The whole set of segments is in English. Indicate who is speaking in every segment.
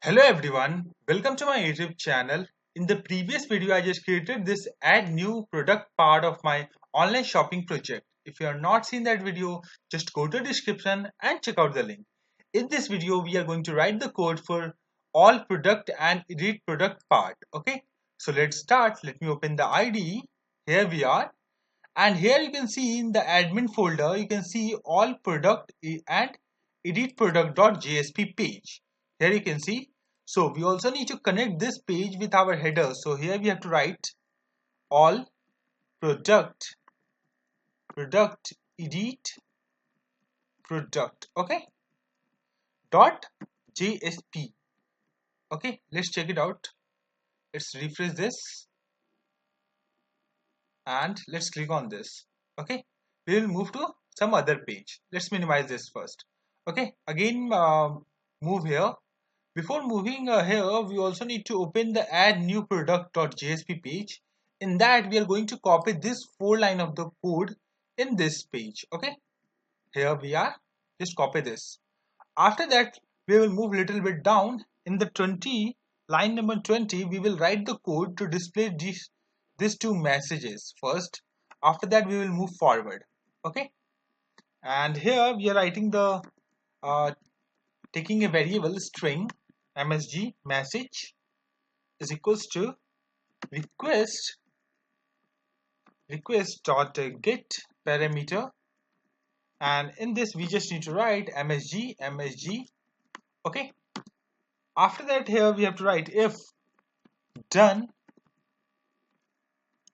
Speaker 1: Hello everyone, welcome to my YouTube channel. In the previous video, I just created this add new product part of my online shopping project. If you have not seen that video, just go to the description and check out the link. In this video, we are going to write the code for all product and edit product part. Okay, so let's start. Let me open the IDE. Here we are. And here you can see in the admin folder, you can see all product and edit product.jsp page. Here you can see. So we also need to connect this page with our header. So here we have to write all product edit product. Okay. Dot JSP. Okay. Let's check it out. Let's refresh this and let's click on this. Okay. We will move to some other page. Let's minimize this first. Okay. Again, move here. Before moving here, we also need to open the add new product.jsp page. In that, we are going to copy this 4 line of the code in this page. Okay, here we are. Just copy this. After that, we will move little bit down. In the 20 line number 20, we will write the code to display these two messages first. After that, we will move forward. Okay, and here we are writing the taking a variable string msg message is equals to request dot get parameter, and in this we just need to write msg. Okay, after that here we have to write if done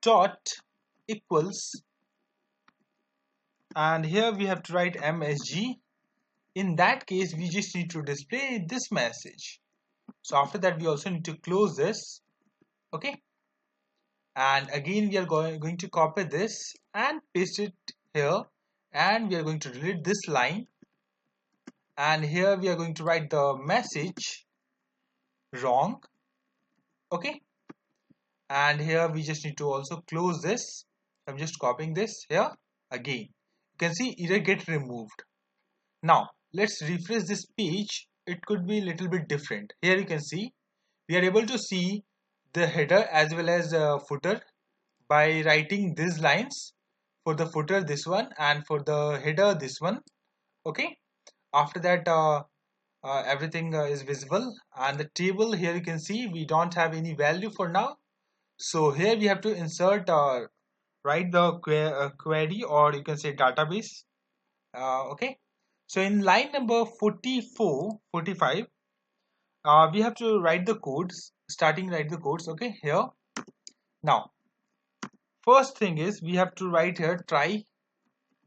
Speaker 1: dot equals, and here we have to write msg. In that case we just need to display this message. So after that we also need to close this. Okay, and again we are going to copy this and paste it here, and we are going to delete this line, and here we are going to write the message wrong. Okay, and here we just need to also close this. I'm just copying this here. Again you can see error get removed. Now let's refresh this page. It could be a little bit different. Here you can see we are able to see the header as well as the footer by writing these lines. For the footer this one, and for the header this one. Okay, after that everything is visible, and the table here you can see we don't have any value for now. So here we have to insert write the query, or you can say database. Okay, so in line number 45, we have to write the codes, starting write the codes. Okay, here now first thing is we have to write here try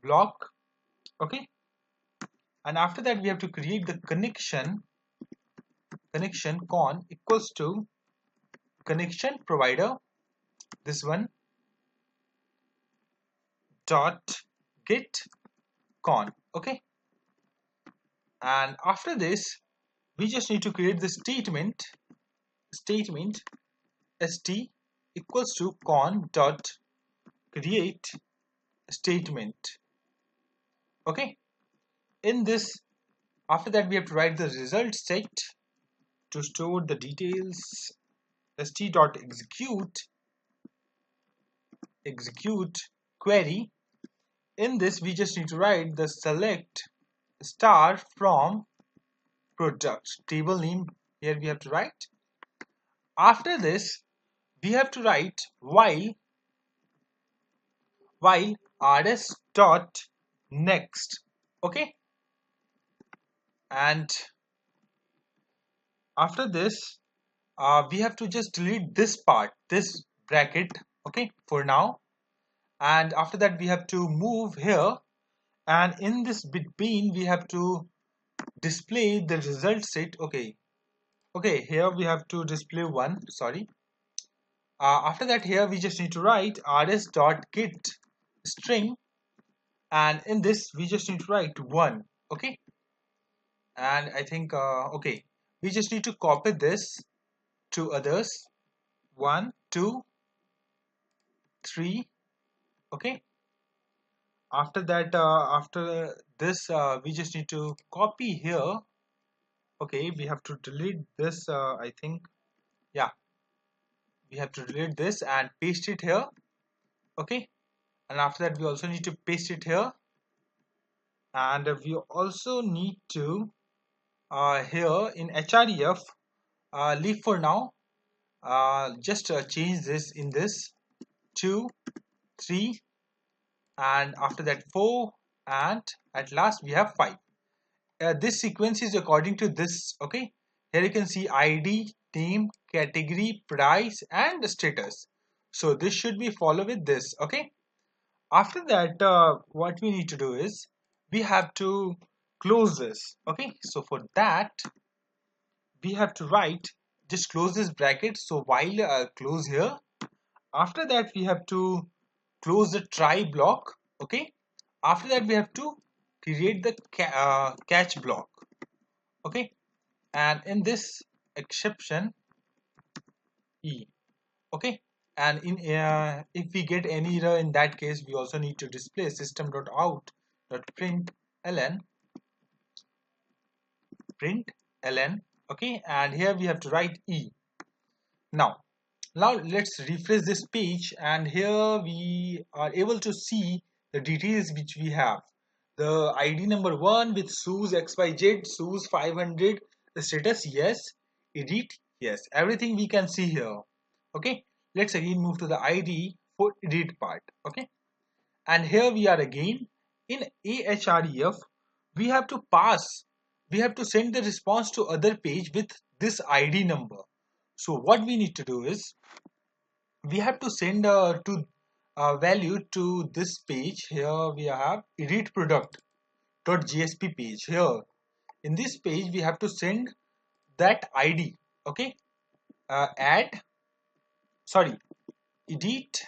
Speaker 1: block. Okay, and after that we have to create the connection con equals to connection provider, this one, dot get con. Okay, and after this we just need to create the statement st equals to con dot create statement. Okay, in this, after that we have to write the result set to store the details st dot execute query. In this we just need to write the select star from product table name. Here we have to write. After this we have to write while rs dot next. Okay, and after this we have to just delete this part, this bracket. Okay, for now, and after that we have to move here, and in this between we have to display the result set. Okay, here we have to display one, sorry. After that here we just need to write rs dot get string, and in this we just need to write one. Okay, and I think okay, we just need to copy this to others, 1 2 3. Okay, after that after this we just need to copy here. Okay, we have to delete this. I think, yeah, we have to delete this and paste it here. Okay, and after that we also need to paste it here, and we also need to here in href leave for now. Just change this in this 2, 3, and after that 4, and at last we have 5. This sequence is according to this. Okay, here you can see ID, name, category, price, and status. So this should be follow with this. Okay, after that what we need to do is we have to close this. Okay, so for that we have to write, just close this bracket. So while close here, after that we have to close the try block. Okay, after that we have to create the catch block. Okay, and in this exception e. Okay, and in if we get any error, in that case we also need to display system.out.println. Okay, and here we have to write e. Now let's refresh this page, and here we are able to see the details which we have. The ID number 1 with shoes XYZ, shoes 500, the status yes, edit yes, everything we can see here. Okay, let's again move to the ID for edit part. Okay, and here we are again in ahref. We have to pass, we have to send the response to other page with this ID number. So what we need to do is we have to send to value to this page. Here we have edit product.jsp page. Here in this page we have to send that ID. Okay, add sorry edit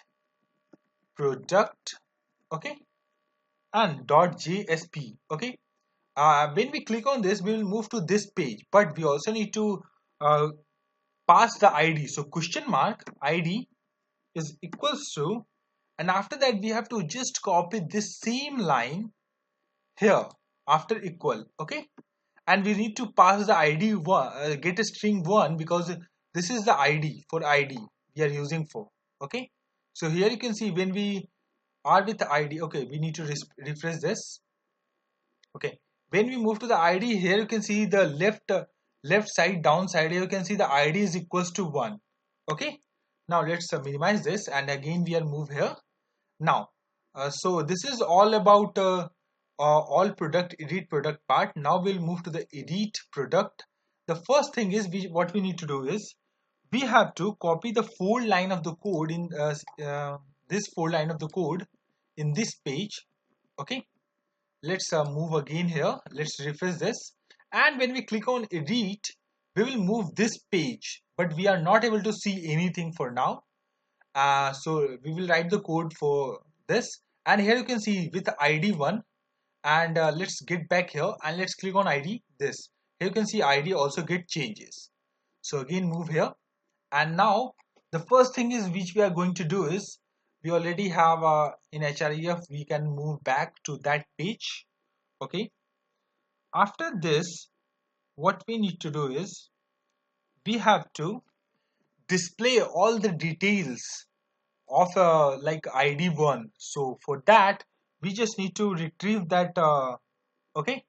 Speaker 1: product. Okay, and .jsp. Okay, when we click on this we will move to this page, but we also need to uh, pass the ID. So question mark ID is equals to, and after that we have to just copy this same line here after equal. Okay, and we need to pass the ID one, get a string 1, because this is the ID for ID we are using for. Okay, so here you can see when we are with the ID. Okay, we need to refresh this. Okay, when we move to the ID, here you can see the left side down side, here you can see the ID is equals to 1. Okay, now let's minimize this, and again we are move here. Now so this is all about all product edit product part. Now we'll move to the edit product. The first thing is what we need to do is we have to copy the 4 line of the code in this 4 line of the code in this page. Okay, let's move again here. Let's refresh this, and when we click on edit we will move this page, but we are not able to see anything for now. So we will write the code for this, and here you can see with ID 1, and let's get back here and let's click on ID this. Here you can see ID also get changes. So again move here, and now the first thing is which we are going to do is we already have in href, we can move back to that page. Okay, after this what we need to do is we have to display all the details of like ID 1. So for that we just need to retrieve that okay,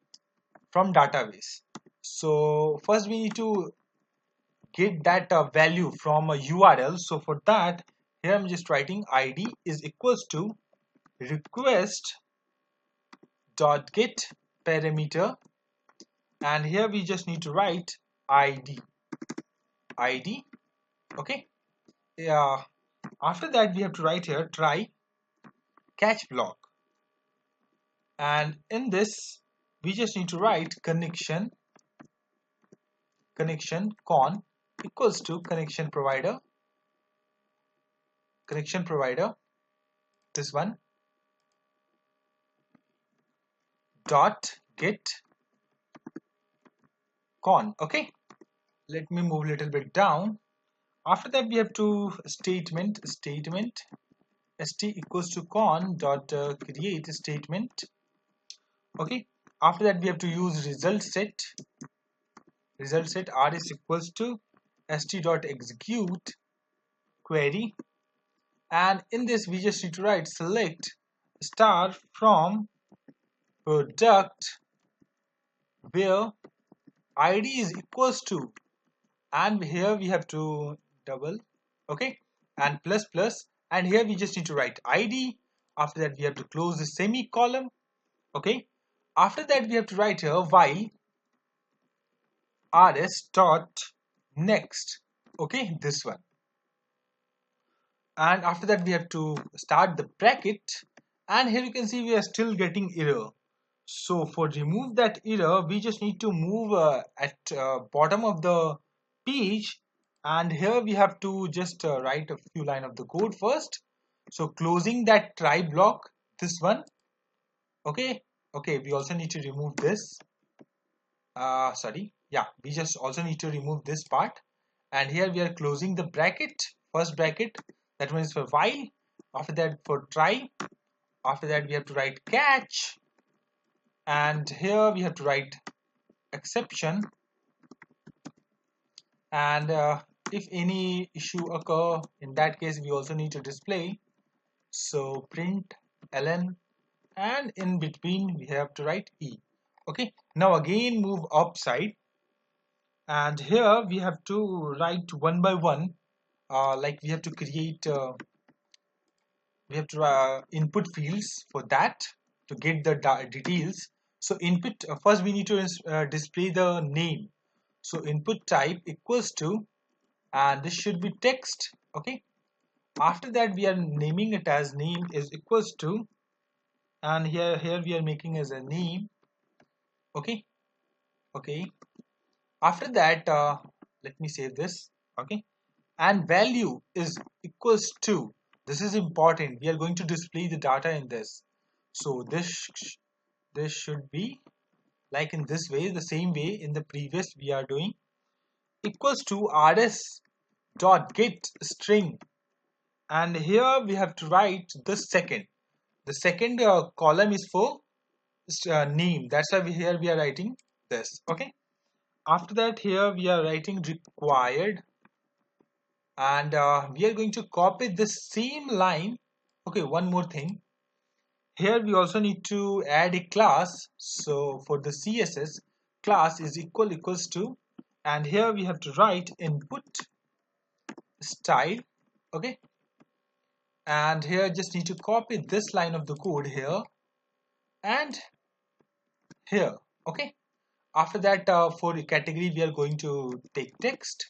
Speaker 1: from database. So first we need to get that value from a URL. So for that, here I'm just writing ID is equals to request dot get parameter, and here we just need to write ID. Okay, yeah, after that we have to write here try catch block, and in this we just need to write connection con equals to connection provider this one dot get con. Okay, let me move a little bit down. After that we have to statement st equals to con dot create statement. Okay, after that we have to use result set result set r is equals to st.execute query, and in this we just need to write select star from product where id is equals to, and here we have to double, okay, and plus plus, and here we just need to write id. After that we have to close the semicolon, okay. After that we have to write here while rs dot next, okay, this one, and after that we have to start the bracket, and here you can see we are still getting error. So for remove that error we just need to move at bottom of the page, and here we have to just write a few line of the code first. So closing that try block, this one, okay, okay, we also need to remove this, sorry, yeah, we just also need to remove this part, and here we are closing the bracket, first bracket, that one is for while, after that for try, after that we have to write catch, and here we have to write exception, and if any issue occur, in that case we also need to display, so print ln, and in between we have to write e, okay. Now again move upside, and here we have to write one by one, like we have to create we have to input fields for that to get the details. So input, first we need to display the name, so input type equals to, and this should be text, okay. After that we are naming it as name is equals to, and here we are making as a name, okay, okay. After that let me save this, okay, and value is equals to, this is important, we are going to display the data in this, so this should be like in this way, the same way in the previous we are doing, equals to rs dot get string, and here we have to write the second column is for name, that's why here we are writing this, okay. After that here we are writing required, and we are going to copy this same line, okay. One more thing, here we also need to add a class, so for the css class is equals to, and here we have to write input style, okay, and here just need to copy this line of the code here and here, okay. After that for the category we are going to take text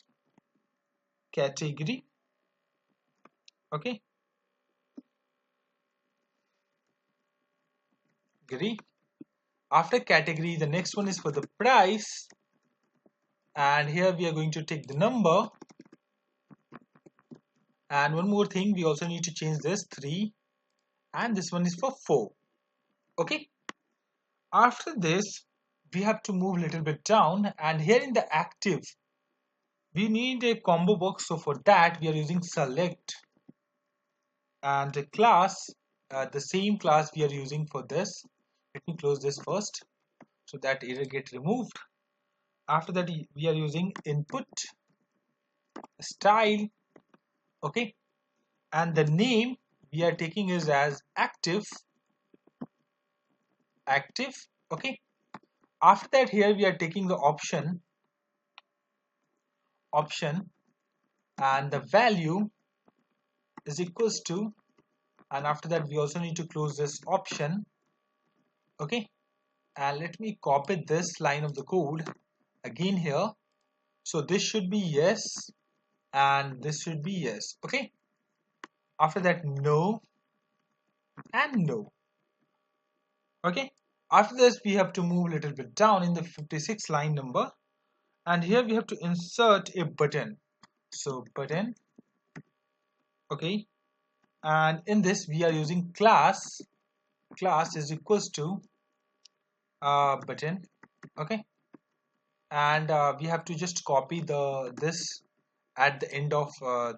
Speaker 1: category, okay, category. After category the next one is for the price, and here we are going to take the number, and one more thing, we also need to change this 3, and this one is for 4, okay. After this we have to move a little bit down, and here in the active we need a combo box, so for that we are using select, and a class, the same class we are using for this. Let me close this first so that error get removed. After that we are using input style, okay, and the name we are taking is as active, okay. After that here we are taking the option, and the value is equals to, and after that we also need to close this option, okay. And let me copy this line of the code again here, so this should be yes and this should be yes, okay. After that no and no, okay. After this we have to move a little bit down in the 56 line number, and here we have to insert a button, so button, okay. And in this we are using class is equals to button, okay. And we have to just copy this at the end of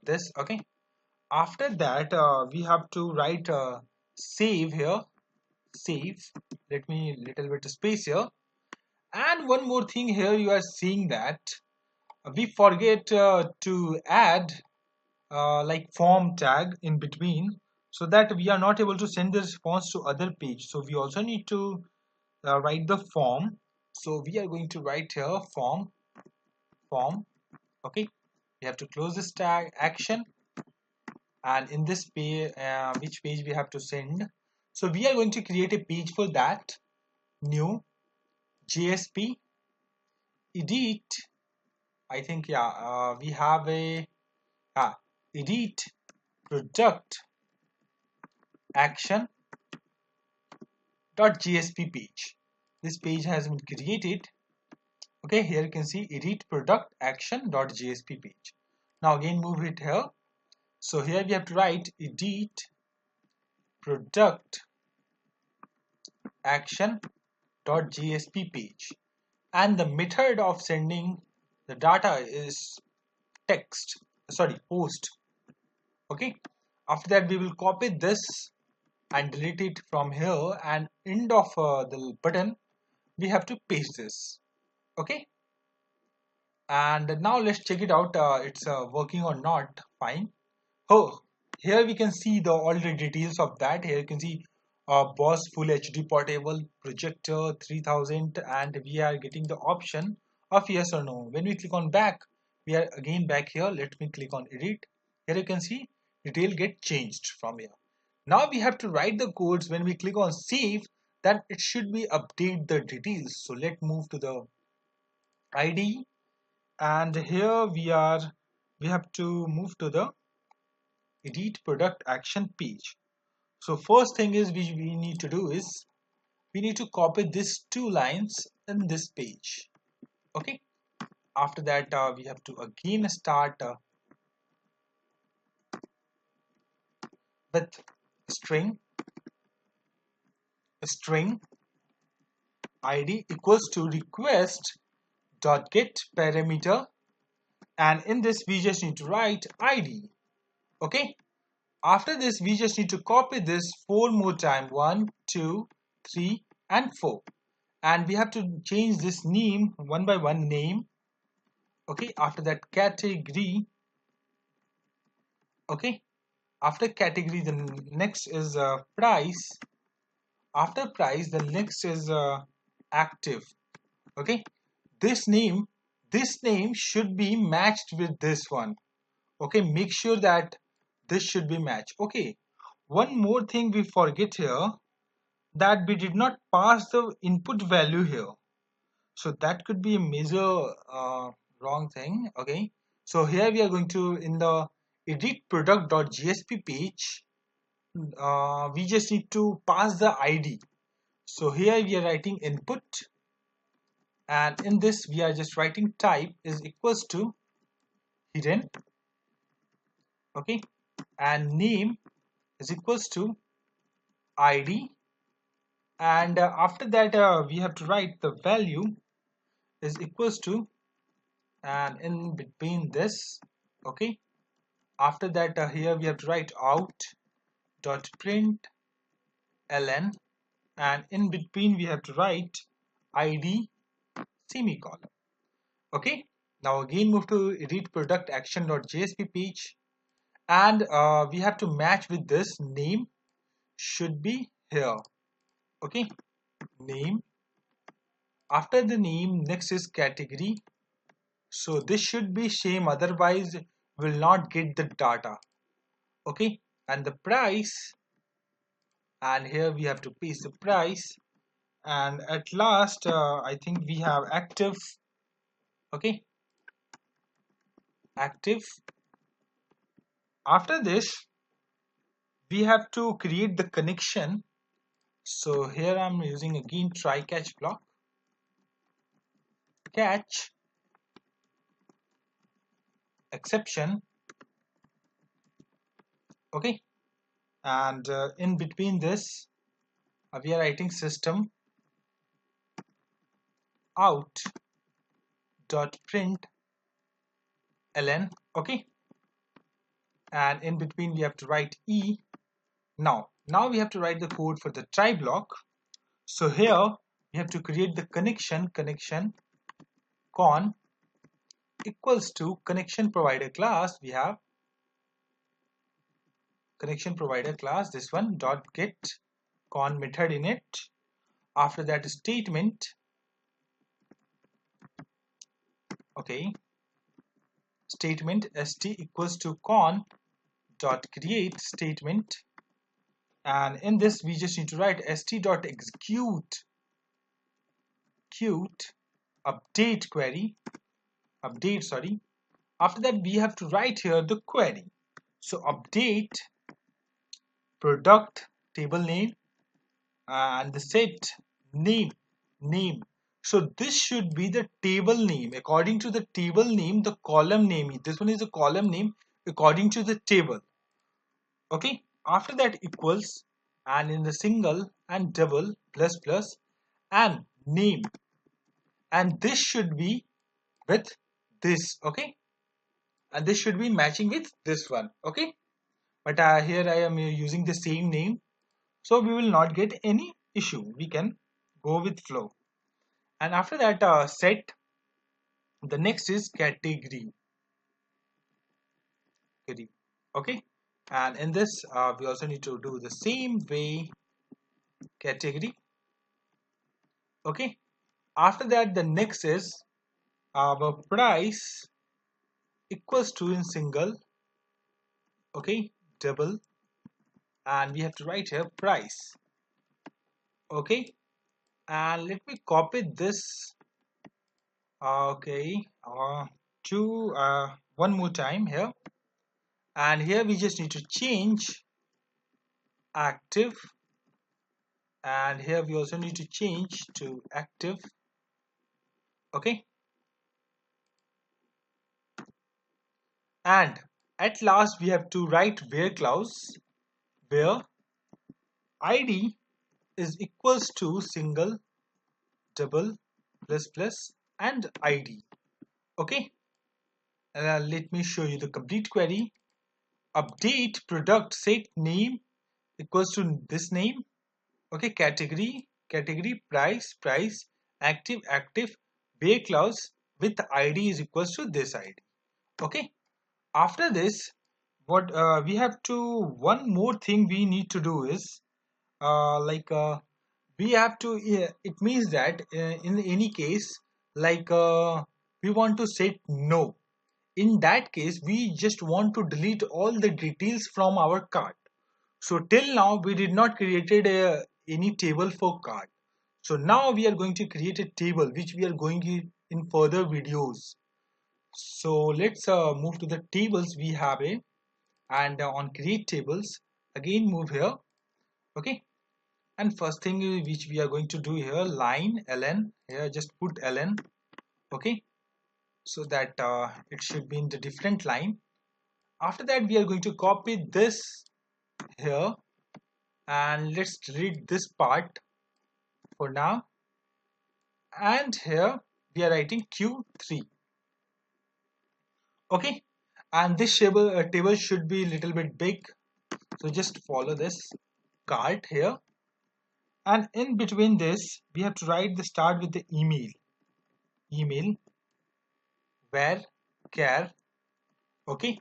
Speaker 1: this, okay. After that we have to write save here, save, let me little bit space here, And one more thing here, you are seeing that we forget to add like form tag in between, so that we are not able to send the response to other page. So we also need to write the form. So we are going to write here form. Okay, we have to close this tag action, and in this page, which page we have to send. So we are going to create a page for that. New JSP edit. I think, yeah, we have a edit product action.jsp page. This page has been created. Okay, here you can see edit product action.jsp page. Now again move it here. So here we have to write edit product action.jsp page, and the method of sending the data is text, sorry, post. Okay, after that we will copy this and delete it from here, and end of the button we have to paste this. Okay, and now let's check it out, it's working or not. Fine. Oh, here we can see all the details of that. Here you can see Boss Full HD Portable Projector 3000, and we are getting the option of yes or no. When we click on back, we are again back here. Let me click on edit. Here you can see detail get changed from here. Now we have to write the codes. When we click on save, then it should be update the details. So let's move to the IDE, and here we have to move to the edit product action page. So first thing is we need to do is we need to copy these two lines in this page. Okay, after that we have to again start with string id equals to request dot get parameter, and in this we just need to write id. Okay, after this we just need to copy this 4 more time, 1 2 3 and 4, and we have to change this name one by one name. Okay, after that category. Okay, after category the next is price. After price the next is active. Okay, this name should be matched with this one. Okay, make sure that this should be matched. Okay, one more thing we forget here, that we did not pass the input value here. So that could be a major wrong thing. Okay, so here we are going to, in the edit product.jsp page, we just need to pass the id. So here we are writing input, and in this we are just writing type is equals to hidden. Okay, and name is equals to id, and after that we have to write the value is equals to, and in between this. Okay, after that here we have to write out dot print ln, and in between we have to write id semicolon. Okay, now again move to edit product action.jsp page, and we have to match with this name should be here. Okay, name. After the name next is category, so this should be same, otherwise will not get the data. Okay, and the price, and here we have to paste the price, and at last I think we have active. Okay, active. After this we have to create the connection. So here I'm using again try catch block, catch exception. Okay, and in between this we are writing system out dot print ln. Okay, and in between we have to write e. Now we have to write the code for the try block. So here we have to create the connection con equals to connection provider class. We have connection provider class, this one, dot get con method in it. After that statement, okay, statement st equals to con dot create statement, and in this we just need to write st dot execute update query, update, sorry. After that we have to write here the query. So update product table name and the set name. So this should be the table name. According to the table name, the column name, this one is the column name according to the table. Okay, after that equals, and in the single and double plus plus and name, and this should be with this. Okay, and this should be matching with this one. Okay, but here I am using the same name, so we will not get any issue. We can go with flow. And after that set, the next is category. Okay, and in this we also need to do the same way, category. Okay, after that the next is our price equals to in single, okay, double, and we have to write here price. Okay, and let me copy this, okay, to one more time here, and here we just need to change active, and here we also need to change to active. Okay, and at last we have to write where clause, where id is equals to single, double, plus plus and id. Okay, let me show you the complete query. Update product set name equals to this name. Okay, category price active where clause with id is equals to this id. Okay, after this what we have to, one more thing we need to do is we have to, it means that in any case, we want to set no. In that case we just want to delete all the details from our card. So till now we did not created any table for card. So now we are going to create a table which we are going in further videos. So let's move to the tables we have a, and on create tables again move here. Okay, and first thing which we are going to do here, line ln, here just put ln. Okay, so that it should be in the different line. After that we are going to copy this here, and let's delete this part for now, and here we are writing q3. Okay, and this table should be a little bit big, so just follow this cart here, and in between this we have to write the start with the email where care. Okay,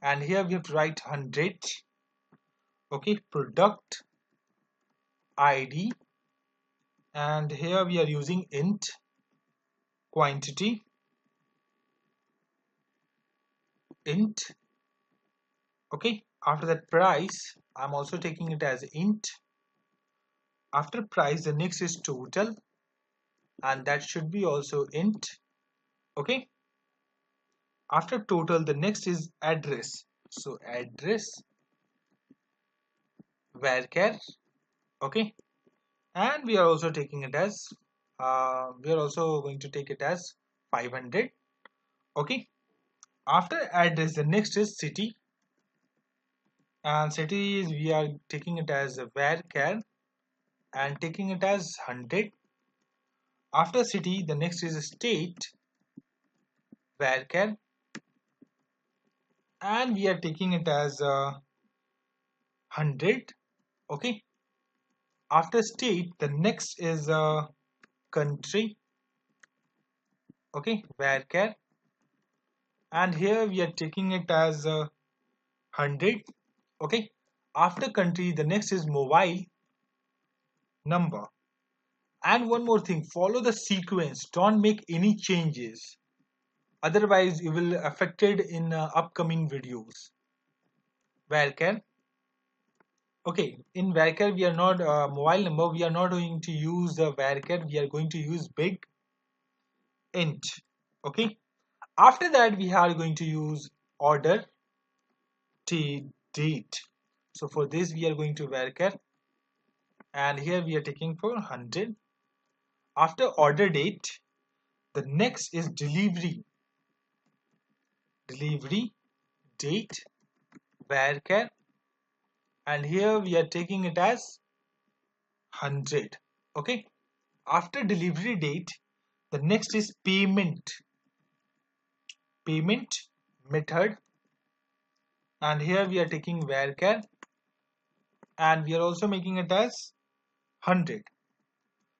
Speaker 1: and here we have to write 100. Okay, product id, and here we are using int quantity int. Okay, after that price I'm also taking it as int. After price the next is total, and that should be also int. Okay, after total the next is address, so address varchar. Okay, and we are also taking it as we are also going to take it as 500. Okay, after address the next is city, and city is we are taking it as varchar and taking it as 100. After city the next is state varchar, and we are taking it as 100. Okay, after state the next is country, okay, varchar, and here we are taking it as 100, okay. After country, the next is mobile number. And one more thing, follow the sequence, don't make any changes, otherwise you will affected in upcoming videos. Varchar, okay, in varchar we are not mobile number, we are not going to use the varchar, we are going to use big int, okay. After that we are going to use order date. So for this we are going to varchar, and here we are taking for 100. After order date, the next is delivery date varchar, and here we are taking it as 100, okay. After delivery date, the next is payment method, and here we are taking varchar, and we are also making it as 100.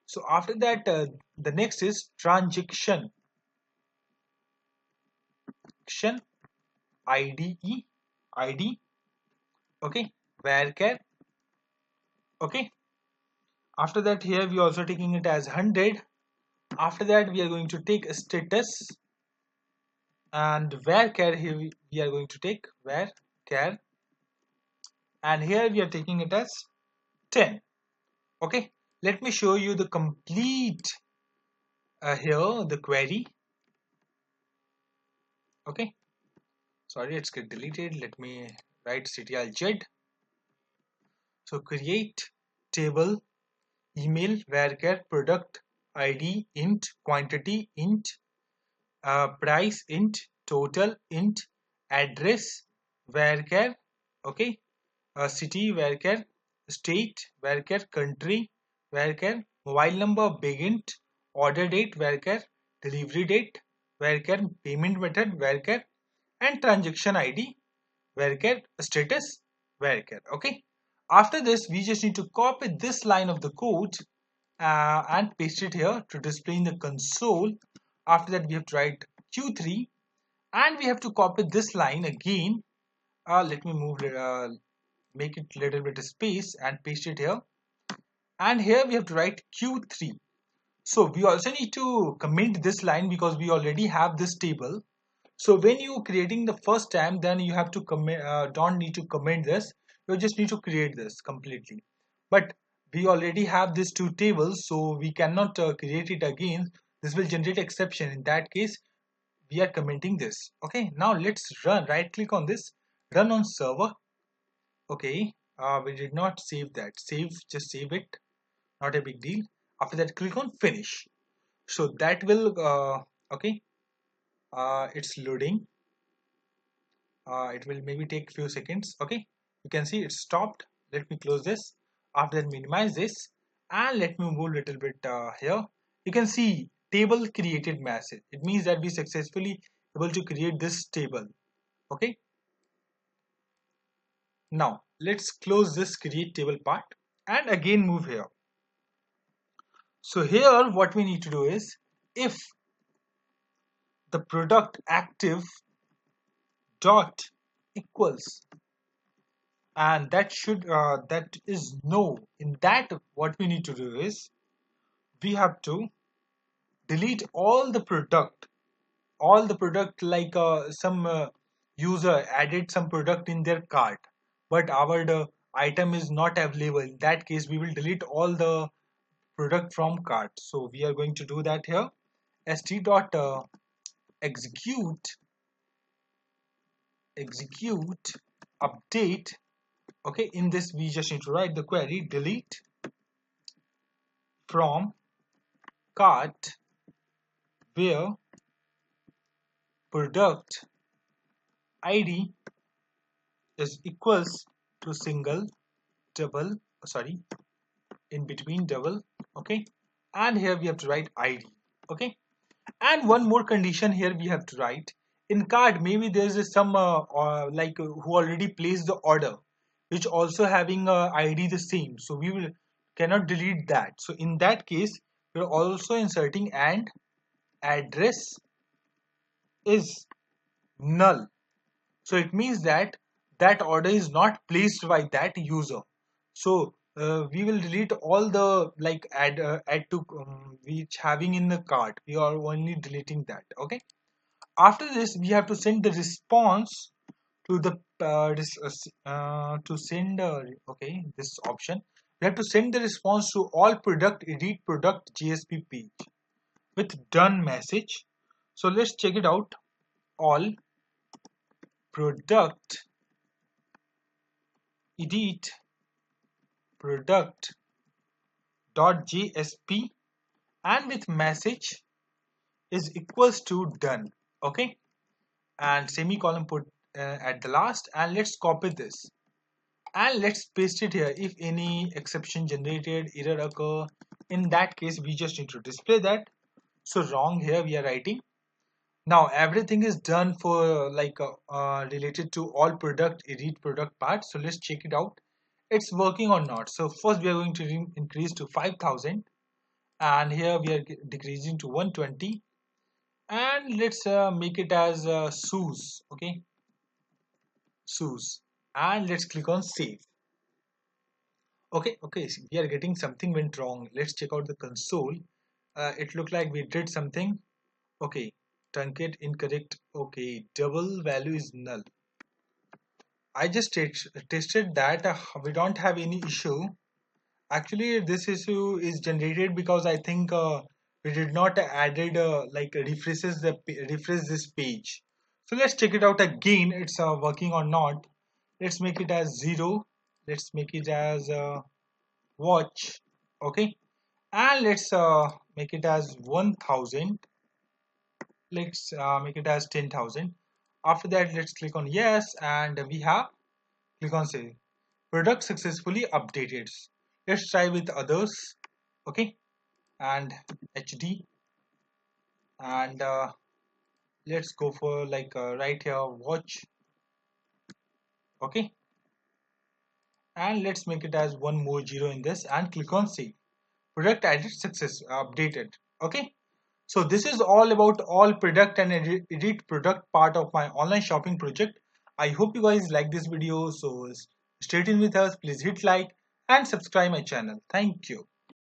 Speaker 1: So after that the next is transaction ID, okay, varchar, okay. After that here we are also taking it as 100. After that we are going to take a status, and varchar, here we are going to take varchar, and here we are taking it as 10, okay. Let me show you the complete here the query, okay. Sorry, it's get deleted. Let me write ctl-z. So create table email varchar product id int quantity int price int total int address varchar, okay, city varchar, state varchar, country varchar, mobile number big int, order date varchar, delivery date varchar, payment method varchar, and transaction ID varchar, status varchar, okay. After this we just need to copy this line of the code and paste it here to display in the console. After that we have to write q3, and we have to copy this line again. Let me make it little bit of space and paste it here, and here we have to write q3. So we also need to comment this line because we already have this table. So when you creating the first time, then you have to don't need to comment this, you just need to create this completely. But we already have these two tables, so we cannot create it again. This will generate exception. In that case we are commenting this, okay. Now let's run, right click on this, run on server, okay. We did not save that, just save it, not a big deal. After that click on finish. So that will okay, it's loading. It will maybe take few seconds, okay. You can see it stopped. Let me close this. After that minimize this, and let me move a little bit here. You can see table created message. It means that we successfully able to create this table, okay. Now let's close this create table part and again move here. So here what we need to do is, if the product active dot equals, and that is no, in that what we need to do is we have to delete all the product, like some user added some product in their cart, but our item is not available. In that case we will delete all the product from cart. So we are going to do that here. st dot execute update, okay. In this we just need to write the query delete from cart where product id is equals to single double, sorry, in between double, okay. And here we have to write id, okay. And one more condition here we have to write, in cart maybe there is some who already placed the order which also having id the same, so we will cannot delete that. So in that case We're also inserting and address is null. So it means that that order is not placed by that user. So we will delete all the like add to which having in the cart. We are only deleting that. Okay. After this, we have to send the response to the to send okay, this option. We have to send the response to all product edit product JSP page with done message. So let's check it out. All product edit product dot JSP and with message is equals to done. Okay, and semicolon put at the last, and let's copy this and let's paste it here. If any exception generated error occur, in that case we just need to display that. So wrong here we are writing. Now everything is done for related to all product edit product part. So let's check it out, it's working or not. So first we are going to increase to 5,000, and here we are decreasing to 120, and let's make it as shoes. Okay, shoes, and let's click on save. Okay, so we are getting something went wrong. Let's check out the console. It looked like we did something. Okay, truncated incorrect. Okay, double value is null. I just tested that we don't have any issue. Actually, this issue is generated because I think we did not added refresh this page. So let's check it out again. It's working or not. Let's make it as 0. Let's make it as watch. Okay, and let's make it as 1,000. Let's make it as 10,000. After that, let's click on yes, and we have click on save. Product successfully updated. Let's try with others. Okay, and HD, and let's go for right here watch. Okay, and let's make it as one more 0 in this and click on save. Product added success updated. Okay, so this is all about all product and edit product part of my online shopping project. I hope you guys like this video. So stay tuned with us. Please hit like and subscribe my channel. Thank you.